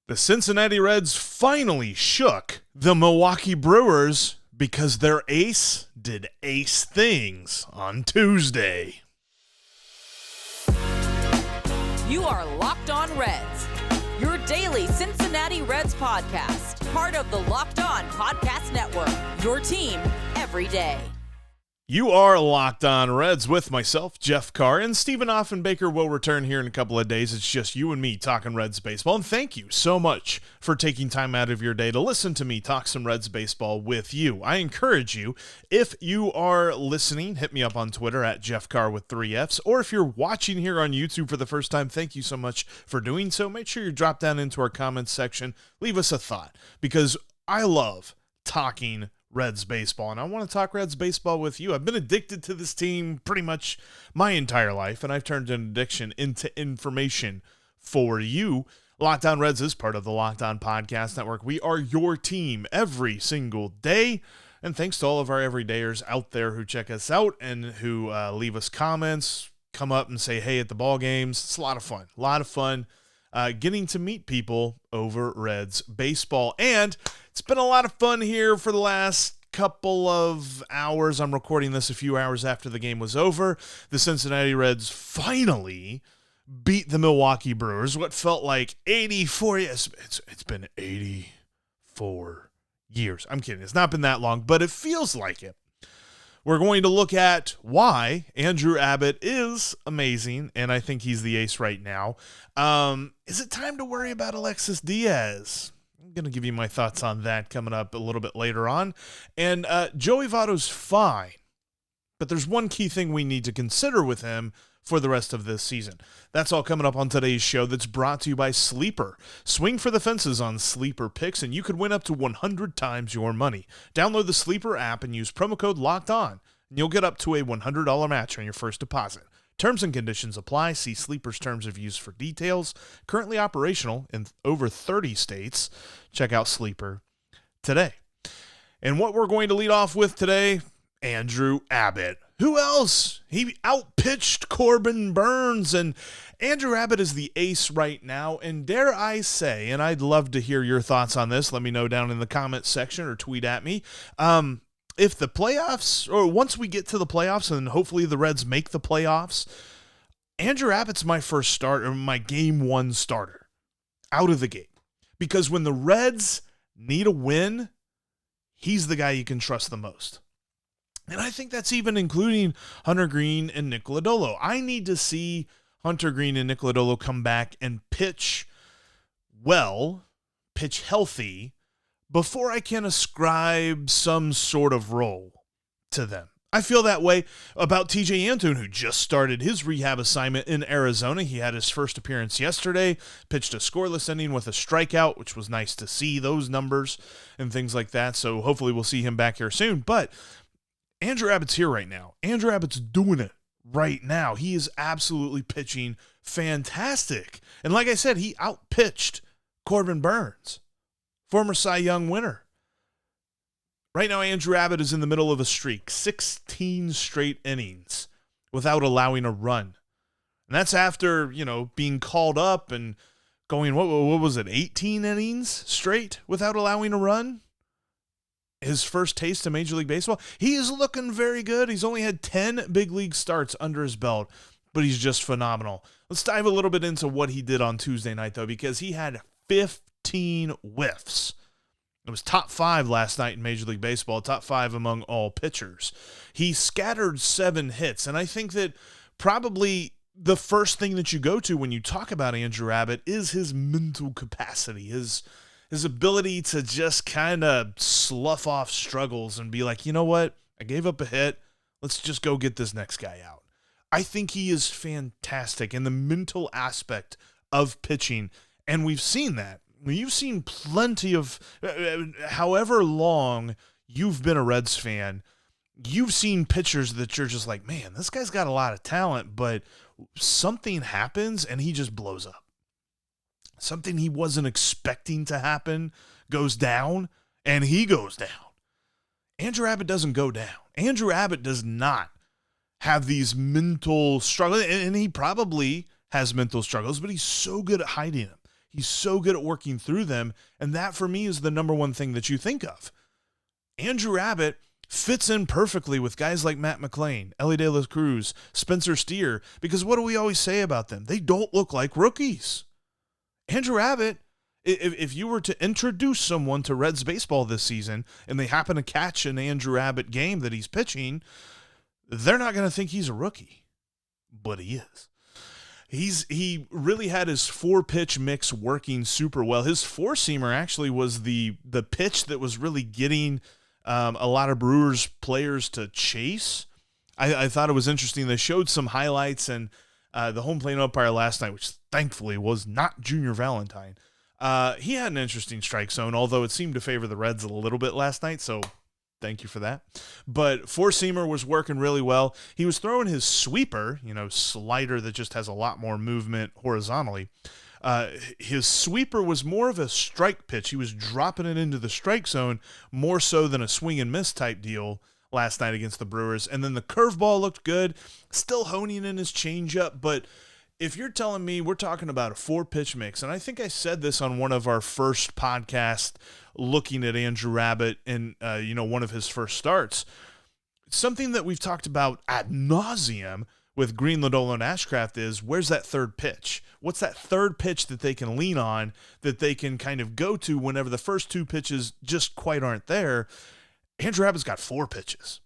The Cincinnati Reds finally shook the Milwaukee Brewers because their ace did ace things on Tuesday. You are Locked On Reds, your daily Cincinnati Reds podcast, part of the Locked On Podcast Network, your team every day. You are Locked On Reds with myself, Jeff Carr, and Stephen Offenbaker will return here in a couple of days. It's just you and me talking Reds baseball, and thank you so much for taking time out of your day to listen to me talk some Reds baseball with you. I encourage you, if you are listening, hit me up on Twitter at Jeff Carr with 3 Fs, or if you're watching here on YouTube for the first time, thank you so much for doing so. Make sure you drop down into our comments section, leave us a thought, because I love talking Reds baseball, and I want to talk Reds baseball with you. I've been addicted to this team pretty much my entire life, and I've turned an addiction into information for you. Locked On Reds is part of the Locked On Podcast Network. We are your team every single day, and thanks to all of our everydayers out there who check us out and who leave us comments, come up and say hey at the ball games. It's a lot of fun getting to meet people over Reds baseball, and it's been a lot of fun here for the last couple of hours. I'm recording this a few hours after the game was over. The Cincinnati Reds finally beat the Milwaukee Brewers. What felt like 84 years. It's been 84 years. I'm kidding. It's not been that long, but it feels like it. We're going to look at why Andrew Abbott is amazing, and I think he's the ace right now. Is it time to worry about Alexis Díaz? I'm going to give you my thoughts on that coming up a little bit later on. And Joey Votto's fine, but there's one key thing we need to consider with him for the rest of this season. That's all coming up on today's show that's brought to you by Sleeper. Swing for the fences on Sleeper picks, and you could win up to 100 times your money. Download the Sleeper app and use promo code LOCKEDON, and you'll get up to a $100 match on your first deposit. Terms and conditions apply. See Sleeper's terms of use for details. Currently operational in over 30 states. Check out Sleeper today. And what we're going to lead off with today, Andrew Abbott. Who else? He outpitched Corbin Burnes, and Andrew Abbott is the ace right now, and dare I say, and I'd love to hear your thoughts on this, let me know down in the comments section or tweet at me, if the playoffs, or once we get to the playoffs and hopefully the Reds make the playoffs, Andrew Abbott's my first starter, my game one starter out of the gate. Because when the Reds need a win, he's the guy you can trust the most. And I think that's even including Hunter Greene and Nick Lodolo. I need to see Hunter Greene and Nick Lodolo come back and pitch well, pitch healthy, before I can ascribe some sort of role to them. I feel that way about TJ Antone, who just started his rehab assignment in Arizona. He had his first appearance yesterday, pitched a scoreless inning with a strikeout, which was nice to see those numbers and things like that. So hopefully we'll see him back here soon. But Andrew Abbott's here right now. Andrew Abbott's doing it right now. He is absolutely pitching fantastic. And like I said, he outpitched Corbin Burnes, former Cy Young winner. Right now, Andrew Abbott is in the middle of a streak, 16 straight innings without allowing a run. And that's after, being called up and going, what was it, 18 innings straight without allowing a run? His first taste of Major League Baseball. He is looking very good. He's only had 10 big league starts under his belt, but he's just phenomenal. Let's dive a little bit into what he did on Tuesday night, though, because he had 15 whiffs. It was top 5 last night in Major League Baseball, top 5 among all pitchers. He scattered 7 hits, and I think that probably the first thing that you go to when you talk about Andrew Abbott is his mental capacity, his ability to just kind of slough off struggles and be like, you know what, I gave up a hit, let's just go get this next guy out. I think he is fantastic in the mental aspect of pitching, and we've seen that. You've seen plenty of, however long you've been a Reds fan, you've seen pitchers that you're just like, man, this guy's got a lot of talent, but something happens and he just blows up. Something he wasn't expecting to happen goes down, and he goes down. Andrew Abbott doesn't go down. Andrew Abbott does not have these mental struggles, and he probably has mental struggles, but he's so good at hiding them. He's so good at working through them, and that for me is the number one thing that you think of. Andrew Abbott fits in perfectly with guys like Matt McLain, Elly De La Cruz, Spencer Steer, because what do we always say about them? They don't look like rookies. Andrew Abbott, if you were to introduce someone to Reds baseball this season and they happen to catch an Andrew Abbott game that he's pitching, they're not going to think he's a rookie, but he is. He really had his 4-pitch mix working super well. His 4-seamer actually was the pitch that was really getting a lot of Brewers players to chase. I thought it was interesting. They showed some highlights, and the home plate umpire last night, which thankfully was not Junior Valentine, he had an interesting strike zone, although it seemed to favor the Reds a little bit last night, so thank you for that. But 4-seamer was working really well. He was throwing his sweeper, slider that just has a lot more movement horizontally. His sweeper was more of a strike pitch. He was dropping it into the strike zone more so than a swing and miss type deal last night against the Brewers. And then the curveball looked good, still honing in his changeup, but if you're telling me we're talking about a 4-pitch mix, and I think I said this on one of our first podcasts looking at Andrew Abbott in one of his first starts, something that we've talked about ad nauseum with Green, Lodolo, and Ashcraft is, where's that third pitch? What's that third pitch that they can lean on, that they can kind of go to whenever the first 2 pitches just quite aren't there? Andrew Abbott's got 4 pitches,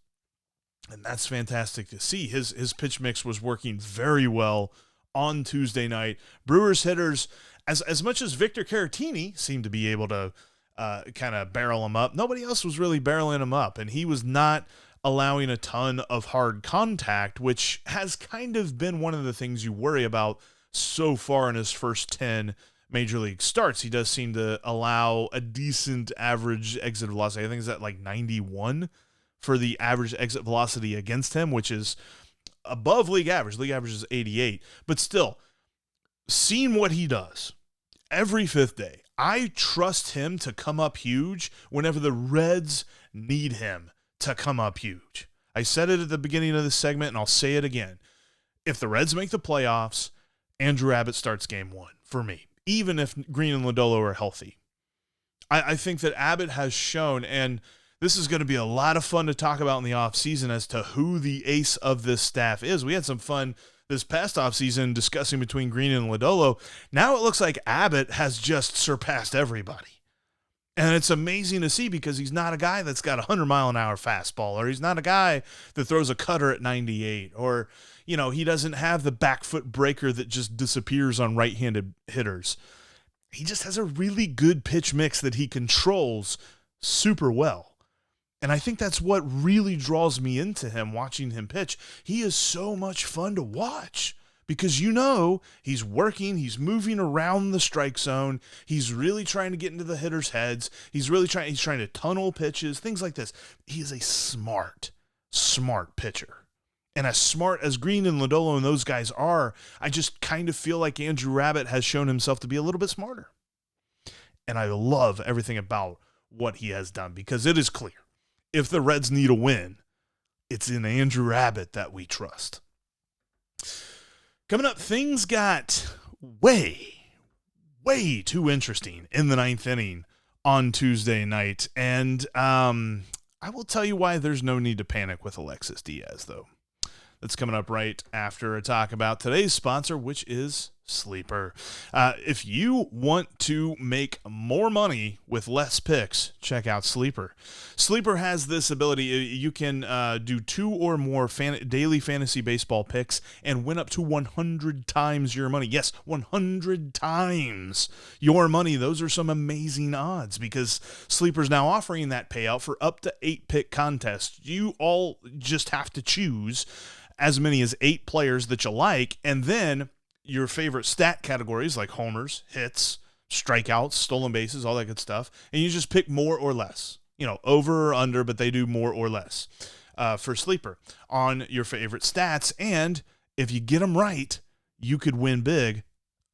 and that's fantastic to see. His pitch mix was working very well on Tuesday night. Brewers hitters, as much as Victor Caratini seemed to be able to kind of barrel him up, nobody else was really barreling him up, and he was not allowing a ton of hard contact, which has kind of been one of the things you worry about so far in his first 10 major league starts. He does seem to allow a decent average exit velocity. I think it's at like 91 for the average exit velocity against him, which is above league average. League average is 88. But still, seeing what he does every 5th day, I trust him to come up huge whenever the Reds need him to come up huge. I said it at the beginning of this segment, and I'll say it again. If the Reds make the playoffs, Andrew Abbott starts game 1 for me, even if Green and Lodolo are healthy. I think that Abbott has shown, and this is going to be a lot of fun to talk about in the offseason as to who the ace of this staff is. We had some fun this past offseason discussing between Green and Lodolo. Now it looks like Abbott has just surpassed everybody. And it's amazing to see, because he's not a guy that's got a 100-mile-an-hour fastball, or he's not a guy that throws a cutter at 98, or, he doesn't have the back foot breaker that just disappears on right-handed hitters. He just has a really good pitch mix that he controls super well. And I think that's what really draws me into him, watching him pitch. He is so much fun to watch, because he's working, he's moving around the strike zone, he's really trying to get into the hitters' heads, he's trying to tunnel pitches, things like this. He is a smart pitcher. And as smart as Green and Lodolo and those guys are, I just kind of feel like Andrew Abbott has shown himself to be a little bit smarter. And I love everything about what he has done, because it is clear, if the Reds need a win, it's in Andrew Abbott that we trust. Coming up, things got way too interesting in the 9th inning on Tuesday night. And I will tell you why there's no need to panic with Alexis Díaz, though. That's coming up right after a talk about today's sponsor, which is Sleeper. If you want to make more money with less picks, check out Sleeper. Sleeper has this ability. You can do 2 or more daily fantasy baseball picks and win up to 100 times your money. Yes, 100 times your money. Those are some amazing odds, because Sleeper's now offering that payout for up to 8-pick contests. You all just have to choose as many as 8 players that you like, and then your favorite stat categories like homers, hits, strikeouts, stolen bases, all that good stuff, and you just pick more or less, over or under, but they do more or less for Sleeper on your favorite stats. And if you get them right, you could win big,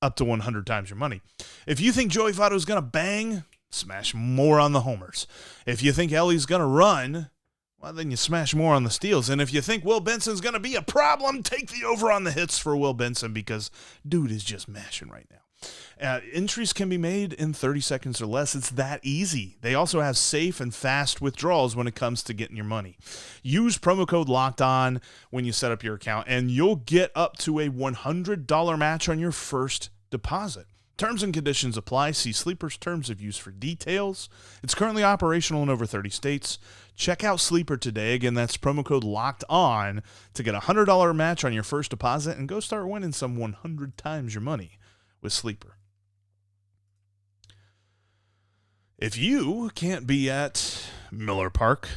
up to 100 times your money. If you think Joey Votto is going to bang, smash more on the homers. If you think Ellie's going to run, well, then you smash more on the steals. And if you think Will Benson's going to be a problem, take the over on the hits for Will Benson, because dude is just mashing right now. Entries can be made in 30 seconds or less. It's that easy. They also have safe and fast withdrawals when it comes to getting your money. Use promo code LOCKEDON when you set up your account, and you'll get up to a $100 match on your first deposit. Terms and conditions apply. See Sleeper's terms of use for details. It's currently operational in over 30 states. Check out Sleeper today. Again, that's promo code LOCKEDON to get a $100 match on your first deposit and go start winning some 100 times your money with Sleeper. If you can't be at Miller Park,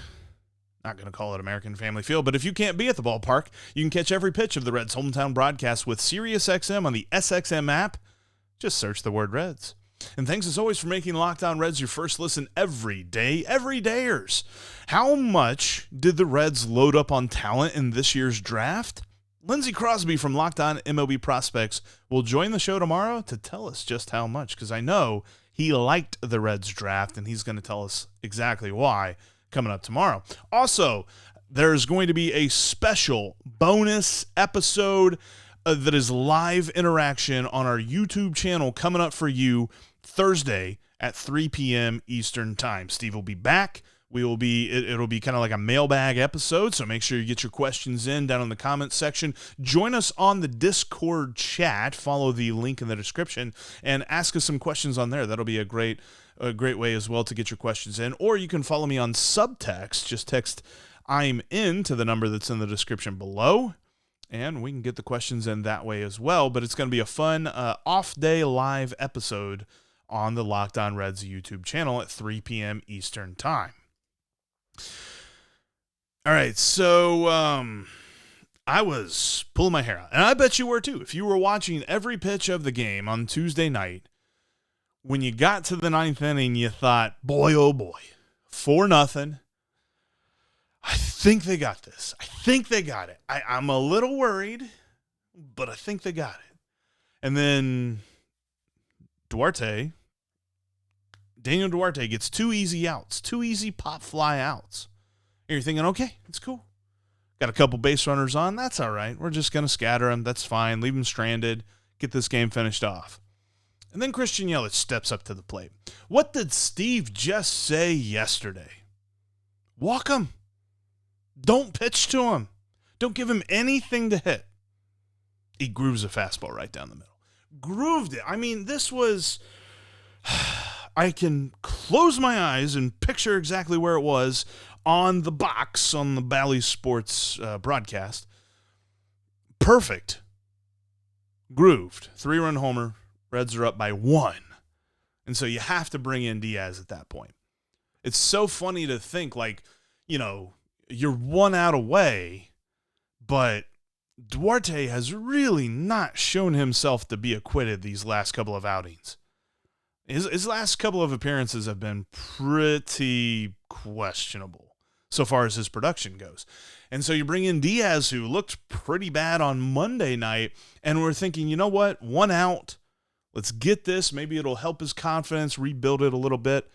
not going to call it American Family Field, but if you can't be at the ballpark, you can catch every pitch of the Reds' hometown broadcast with SiriusXM on the SXM app. Just search the word Reds. And thanks as always for making Locked On Reds your first listen every day, everydayers. How much did the Reds load up on talent in this year's draft? Lindsey Crosby from Locked On MLB Prospects will join the show tomorrow to tell us just how much, because I know he liked the Reds draft, and he's going to tell us exactly why coming up tomorrow. Also, there's going to be a special bonus episode that is live interaction on our YouTube channel coming up for you Thursday at 3 p.m. Eastern Time. Steve will be back. It'll be kind of like a mailbag episode, so make sure you get your questions in down in the comments section. Join us on the Discord chat. Follow the link in the description and ask us some questions on there. That'll be a great way as well to get your questions in. Or you can follow me on Subtext. Just text "I'm in" to the number that's in the description below, and we can get the questions in that way as well. But it's going to be a fun off-day live episode on the Locked On Reds YouTube channel at 3 p.m. Eastern Time. All right, so I was pulling my hair out, and I bet you were too. If you were watching every pitch of the game on Tuesday night, when you got to the ninth inning, you thought, boy, oh boy, 4-0. I think they got this. I think they got it. I'm a little worried, but I think they got it. And then Daniel Duarte gets 2 easy outs, 2 easy pop fly outs. And you're thinking, okay, it's cool. Got a couple base runners on. That's all right. We're just going to scatter them. That's fine. Leave them stranded. Get this game finished off. And then Christian Yelich steps up to the plate. What did Steve just say yesterday? Walk him. Don't pitch to him. Don't give him anything to hit. He grooves a fastball right down the middle. Grooved it. I mean, this was... I can close my eyes and picture exactly where it was on the box on the Bally Sports broadcast. Perfect. Grooved. 3-run homer. Reds are up by 1. And so you have to bring in Diaz at that point. It's so funny to think, like, you know, you're 1 out away, but Duarte has really not shown himself to be acquitted these last couple of outings. His last couple of appearances have been pretty questionable so far as his production goes. And so you bring in Diaz, who looked pretty bad on Monday night, and we're thinking, you know what, 1 out, let's get this. Maybe it'll help his confidence, rebuild it a little bit.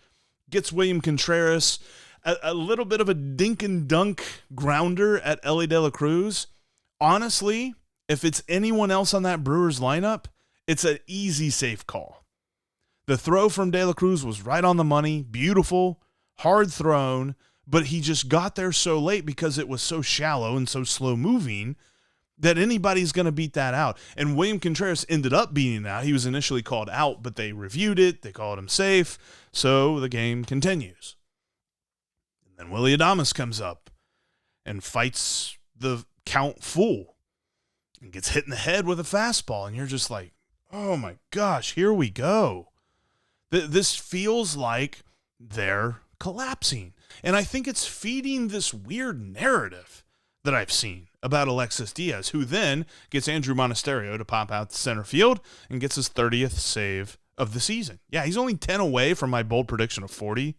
Gets William Contreras a little bit of a dink and dunk grounder at Ellie De La Cruz. Honestly, if it's anyone else on that Brewers lineup, it's an easy, safe call. The throw from De La Cruz was right on the money, beautiful, hard thrown, but he just got there so late because it was so shallow and so slow moving that anybody's going to beat that out. And William Contreras ended up beating it out. He was initially called out, but they reviewed it. They called him safe, so the game continues. And then Willy Adames comes up and fights the count full and gets hit in the head with a fastball, and you're just like, oh my gosh, here we go. This feels like they're collapsing. And I think it's feeding this weird narrative that I've seen about Alexis Díaz, who then gets Andrew Monasterio to pop out to center field and gets his 30th save of the season. Yeah, he's only 10 away from my bold prediction of 40.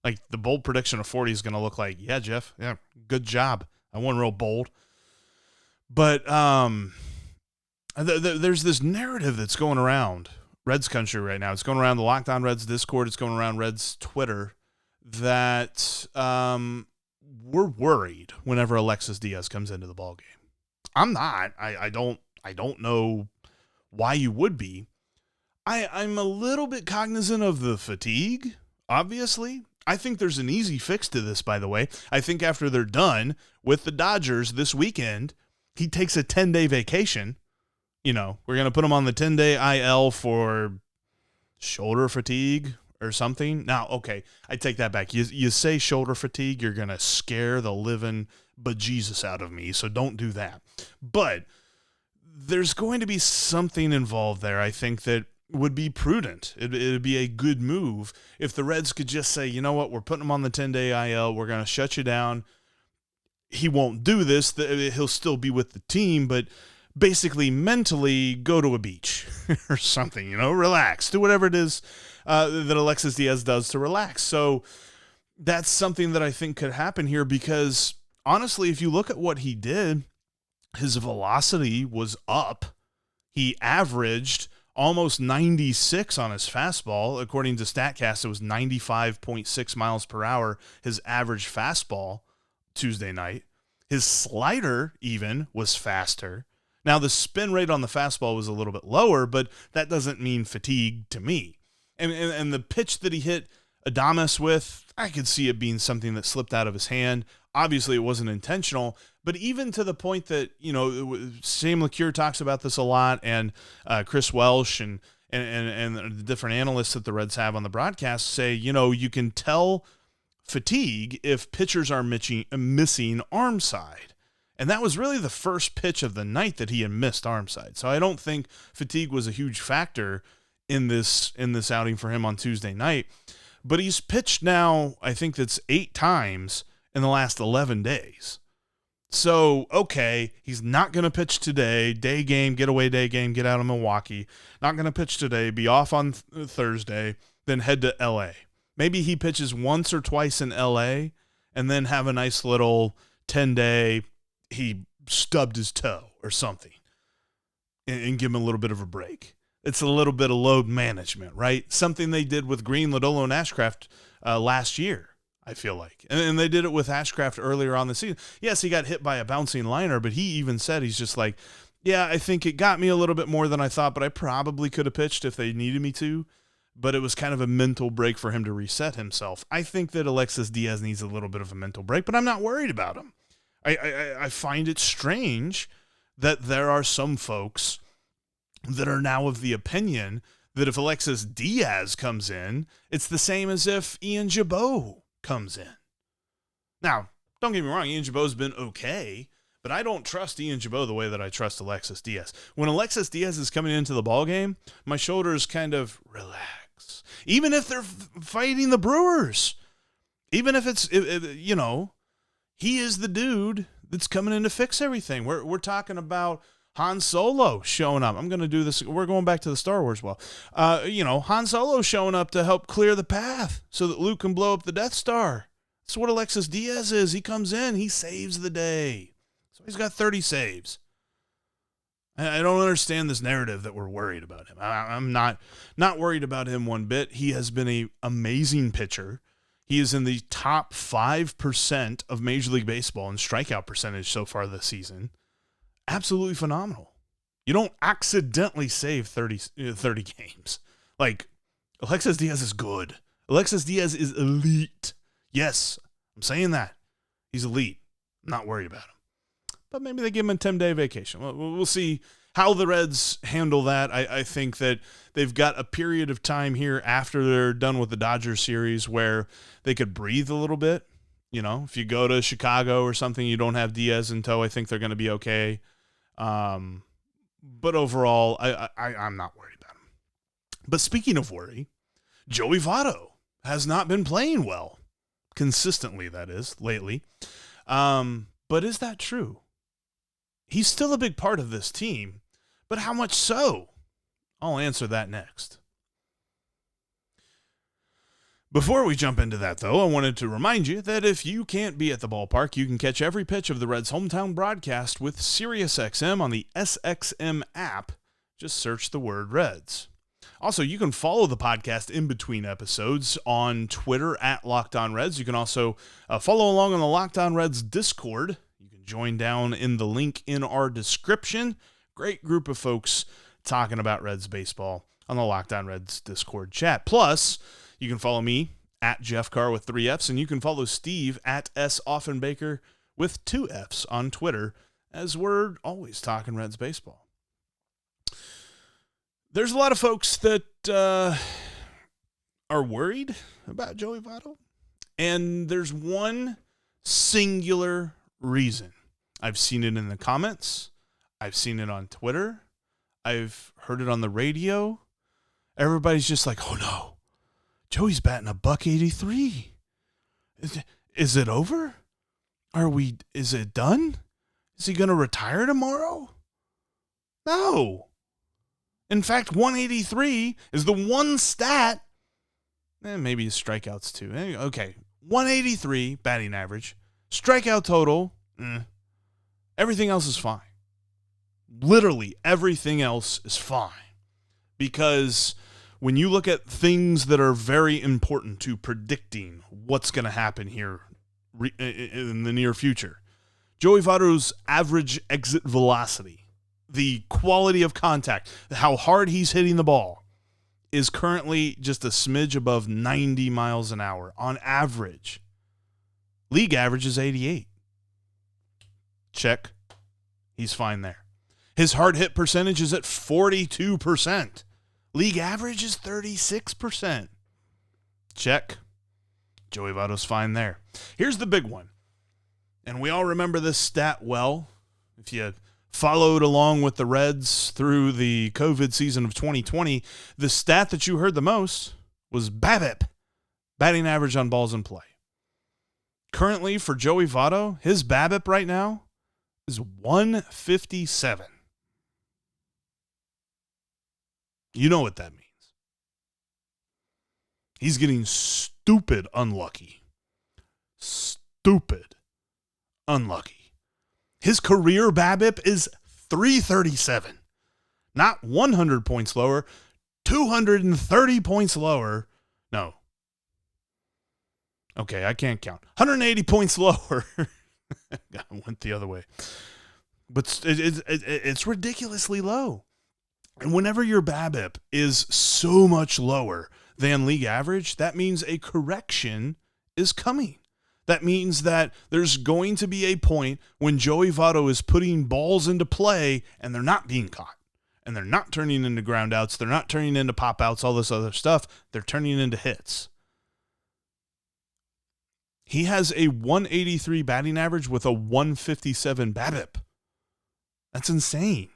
Like, the bold prediction of 40 is going to look like, yeah, Jeff, yeah, good job. I won real bold. But there's this narrative that's going around Reds country right now. It's going around the Locked On Reds Discord. It's going around Reds Twitter that we're worried whenever Alexis Díaz comes into the ballgame. I'm not. I don't know why you would be. I'm a little bit cognizant of the fatigue, obviously. I think there's an easy fix to this, by the way. I think after they're done with the Dodgers this weekend, he takes a 10-day vacation. We're going to put him on the 10-day IL for shoulder fatigue or something. Now, okay, I take that back. You say shoulder fatigue, you're going to scare the living bejesus out of me, so don't do that. But there's going to be something involved there, I think, that would be prudent. It'd be a good move if the Reds could just say, you know what, we're putting him on the 10-day IL, we're going to shut you down. He won't do this. He'll still be with the team, but basically mentally go to a beach or something, relax, do whatever it is that Alexis Díaz does to relax. So that's something that I think could happen here because honestly, if you look at what he did, his velocity was up. He averaged almost 96 on his fastball. According to StatCast, it was 95.6 miles per hour, his average fastball Tuesday night. His slider even was faster. Now, the spin rate on the fastball was a little bit lower, but that doesn't mean fatigue to me. And the pitch that he hit Adames with, I could see it being something that slipped out of his hand. Obviously, it wasn't intentional, but even to the point that, Sam LeCure talks about this a lot, and Chris Welsh and the different analysts that the Reds have on the broadcast say, you can tell fatigue if pitchers are missing arm side. And that was really the first pitch of the night that he had missed arm side. So I don't think fatigue was a huge factor in this outing for him on Tuesday night. But he's pitched now, I think that's 8 times in the last 11 days. So, okay, he's not going to pitch today. Day game, getaway day game, get out of Milwaukee. Not going to pitch today, be off on Thursday, then head to L.A. Maybe he pitches once or twice in L.A. and then have a nice little 10-day, he stubbed his toe or something, and give him a little bit of a break. It's a little bit of load management, right? Something they did with Green, Lodolo, and Ashcraft last year, I feel like. And they did it with Ashcraft earlier on the season. Yes, he got hit by a bouncing liner, but he even said, he's just like, yeah, I think it got me a little bit more than I thought, but I probably could have pitched if they needed me to. But it was kind of a mental break for him to reset himself. I think that Alexis Díaz needs a little bit of a mental break, but I'm not worried about him. I find it strange that there are some folks that are now of the opinion that if Alexis Díaz comes in, it's the same as if Ian Gibaut comes in. Now, don't get me wrong, Ian Gibaut's been okay, but I don't trust Ian Gibaut the way that I trust Alexis Díaz. When Alexis Díaz is coming into the ballgame, my shoulders kind of relax. Even if they're fighting the Brewers. Even if it's, he is the dude that's coming in to fix everything. We're talking about Han Solo showing up. I'm going to do this. We're going back to the Star Wars well. Han Solo showing up to help clear the path so that Luke can blow up the Death Star. That's what Alexis Díaz is. He comes in. He saves the day. So he's got 30 saves. I don't understand this narrative that we're worried about him. I'm not worried about him one bit. He has been an amazing pitcher. He is in the top 5% of Major League Baseball in strikeout percentage so far this season. Absolutely phenomenal. You don't accidentally save 30 games. Like, Alexis Díaz is good. Alexis Díaz is elite. Yes, I'm saying that. He's elite. I'm not worried about him. But maybe they give him a 10-day vacation. We'll see how the Reds handle that. I think that they've got a period of time here after they're done with the Dodgers series where they could breathe a little bit. If you go to Chicago or something, you don't have Díaz in tow, I think they're going to be okay. But overall, I'm not worried about him. But speaking of worry, Joey Votto has not been playing well. Consistently, that is, lately. But is that true? He's still a big part of this team, but how much so? I'll answer that next. Before we jump into that, though, I wanted to remind you that if you can't be at the ballpark, you can catch every pitch of the Reds' hometown broadcast with SiriusXM on the SXM app. Just search the word Reds. Also, you can follow the podcast in between episodes on Twitter at Locked On Reds. You can also follow along on the Locked On Reds Discord. You can join down in the link in our description. Great group of folks talking about Reds baseball on the Locked On Reds Discord chat. Plus, you can follow me at Jeff Carr with 3 Fs, and you can follow Steve at S. Offenbaker with 2 Fs on Twitter, as we're always talking Reds baseball. There's a lot of folks that are worried about Joey Votto, and there's one singular reason. I've seen it in the comments. I've seen it on Twitter. I've heard it on the radio. Everybody's just like, oh no, Joey's batting $183. Is it over? Is it done? Is he going to retire tomorrow? No. In fact, 183 is the one stat, maybe his strikeouts too. Okay, 183 batting average, strikeout total, everything else is fine. Literally everything else is fine. Because when you look at things that are very important to predicting what's going to happen here in the near future, Joey Votto's average exit velocity, the quality of contact, how hard he's hitting the ball, is currently just a smidge above 90 miles an hour on average. League average is 88. Check. He's fine there. His hard hit percentage is at 42%. League average is 36%. Check. Joey Votto's fine there. Here's the big one. And we all remember this stat well. If you followed along with the Reds through the COVID season of 2020, the stat that you heard the most was BABIP, batting average on balls in play. Currently, for Joey Votto, his BABIP right now is 157. You know what that means. He's getting stupid unlucky. Stupid unlucky. His career BABIP is 337. Not 100 points lower, 230 points lower. No. Okay, I can't count. 180 points lower. I went the other way. But it's ridiculously low. And whenever your BABIP is so much lower than league average, that means a correction is coming. That means that there's going to be a point when Joey Votto is putting balls into play and they're not being caught. And they're not turning into ground outs. They're not turning into pop outs, all this other stuff. They're turning into hits. He has a 183 batting average with a 157 BABIP. That's insane.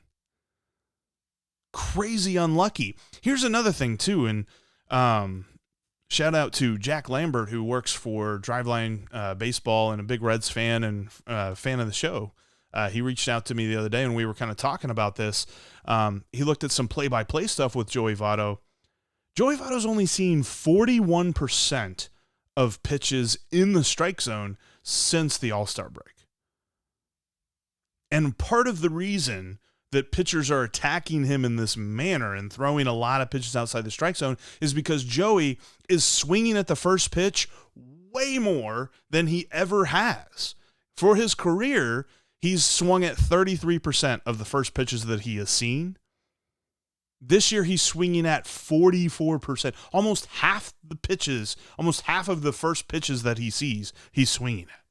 Crazy unlucky. Here's another thing too, and shout out to Jack Lambert, who works for Driveline Baseball and a big Reds fan and fan of the show. He reached out to me the other day and we were kind of talking about this. He looked at some play-by-play stuff with Joey Votto. Joey Votto's only seen 41% of pitches in the strike zone since the All-Star break. And part of the reason that pitchers are attacking him in this manner and throwing a lot of pitches outside the strike zone is because Joey is swinging at the first pitch way more than he ever has. For his career, he's swung at 33% of the first pitches that he has seen. This year, he's swinging at 44%. Almost half the pitches, almost half of the first pitches that he sees, he's swinging at.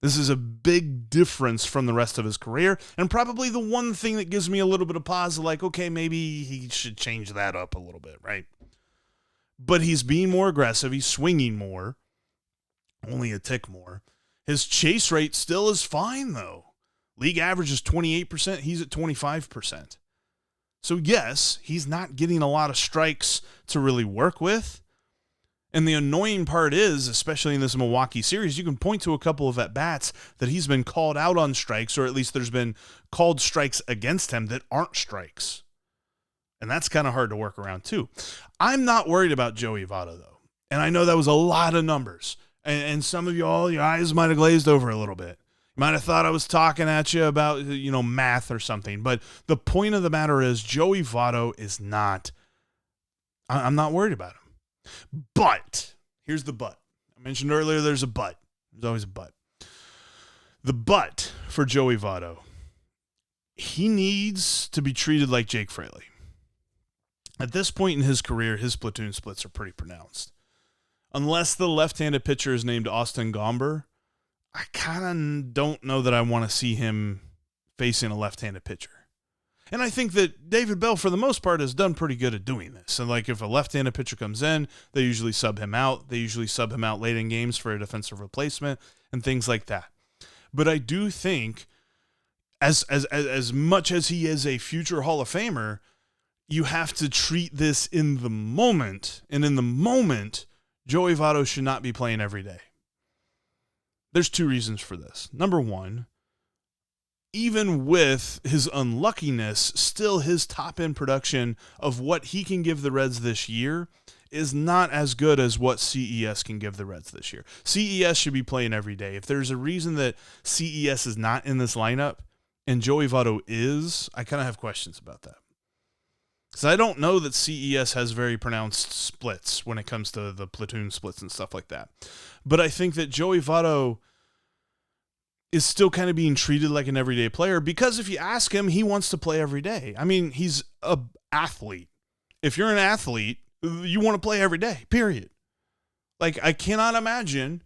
This is a big difference from the rest of his career, and probably the one thing that gives me a little bit of pause, like, okay, maybe he should change that up a little bit, right? But he's being more aggressive. He's swinging more, only a tick more. His chase rate still is fine, though. League average is 28%. He's at 25%. So, yes, he's not getting a lot of strikes to really work with. And the annoying part is, especially in this Milwaukee series, you can point to a couple of at-bats that he's been called out on strikes, or at least there's been called strikes against him that aren't strikes. And that's kind of hard to work around, too. I'm not worried about Joey Votto, though. And I know that was a lot of numbers. And some of you all, your eyes might have glazed over a little bit. You might have thought I was talking at you about, math or something. But the point of the matter is, Joey Votto is not, I'm not worried about him. But, here's the but. I mentioned earlier there's a but. There's always a but. The but for Joey Votto, he needs to be treated like Jake Fraley. At this point in his career, his platoon splits are pretty pronounced. Unless the left-handed pitcher is named Austin Gomber, I kind of don't know that I want to see him facing a left-handed pitcher. And I think that David Bell, for the most part, has done pretty good at doing this. And like if a left-handed pitcher comes in, they usually sub him out. They usually sub him out late in games for a defensive replacement and things like that. But I do think, as much as he is a future Hall of Famer, you have to treat this in the moment. And in the moment, Joey Votto should not be playing every day. There's two reasons for this. Number one, even with his unluckiness, still his top-end production of what he can give the Reds this year is not as good as what CES can give the Reds this year. CES should be playing every day. If there's a reason that CES is not in this lineup and Joey Votto is, I kind of have questions about that. Because I don't know that CES has very pronounced splits when it comes to the platoon splits and stuff like that. But I think that Joey Votto is still kind of being treated like an everyday player because if you ask him, he wants to play every day. I mean, he's an athlete. If you're an athlete, you want to play every day, period. Like, I cannot imagine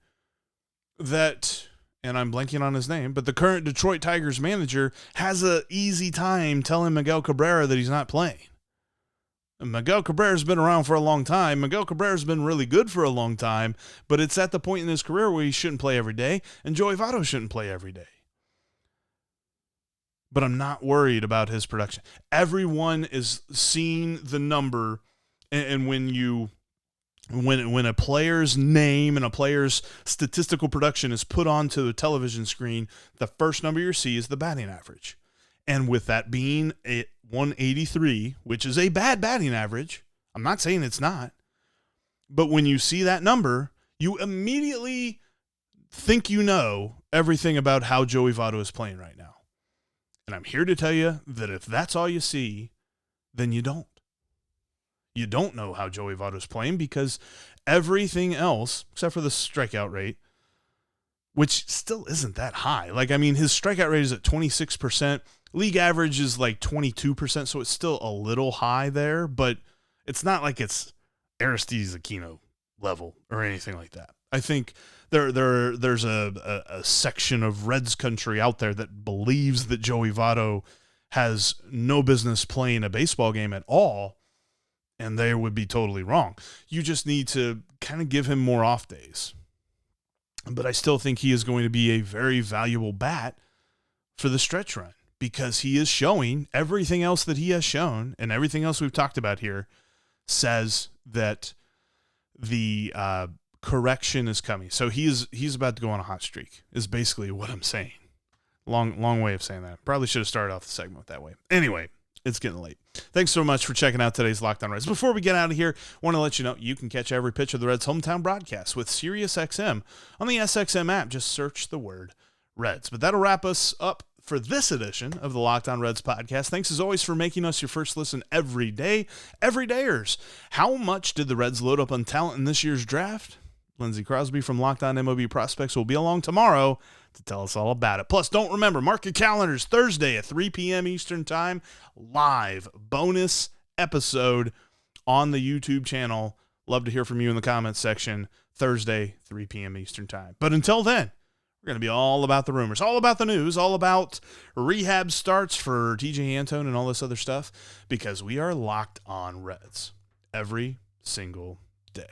that, and I'm blanking on his name, but the current Detroit Tigers manager has an easy time telling Miguel Cabrera that he's not playing. And Miguel Cabrera's been around for a long time. Miguel Cabrera's been really good for a long time, but it's at the point in his career where he shouldn't play every day, and Joey Votto shouldn't play every day. But I'm not worried about his production. Everyone is seeing the number, and when a player's name and a player's statistical production is put onto the television screen, the first number you see is the batting average. And with that being a 183, which is a bad batting average, I'm not saying it's not, but when you see that number, you immediately think you know everything about how Joey Votto is playing right now. And I'm here to tell you that if that's all you see, then you don't. You don't know how Joey Votto is playing because everything else, except for the strikeout rate, which still isn't that high. Like, I mean, his strikeout rate is at 26%. League average is like 22%, so it's still a little high there, but it's not like it's Aristides Aquino level or anything like that. I think there's a section of Reds country out there that believes that Joey Votto has no business playing a baseball game at all, and they would be totally wrong. You just need to kind of give him more off days. But I still think he is going to be a very valuable bat for the stretch run because he is showing everything else that he has shown, and everything else we've talked about here says that the correction is coming. So he's about to go on a hot streak is basically what I'm saying. Long way of saying that. Probably should have started off the segment that way. Anyway, it's getting late. Thanks so much for checking out today's Locked On Reds. Before we get out of here, I want to let you know you can catch every pitch of the Reds' hometown broadcast with SiriusXM on the SXM app. Just search the word Reds. But that'll wrap us up for this edition of the Locked On Reds podcast. Thanks as always for making us your first listen every day. Everydayers, how much did the Reds load up on talent in this year's draft? Lindsey Crosby from Locked On MLB Prospects will be along tomorrow to tell us all about it. Plus, don't remember, mark your calendars, Thursday at 3 p.m. Eastern Time, live bonus episode on the YouTube channel. Love to hear from you in the comments section, Thursday, 3 p.m. Eastern Time. But until then, we're going to be all about the rumors, all about the news, all about rehab starts for TJ Antone and all this other stuff, because we are Locked On Reds every single day.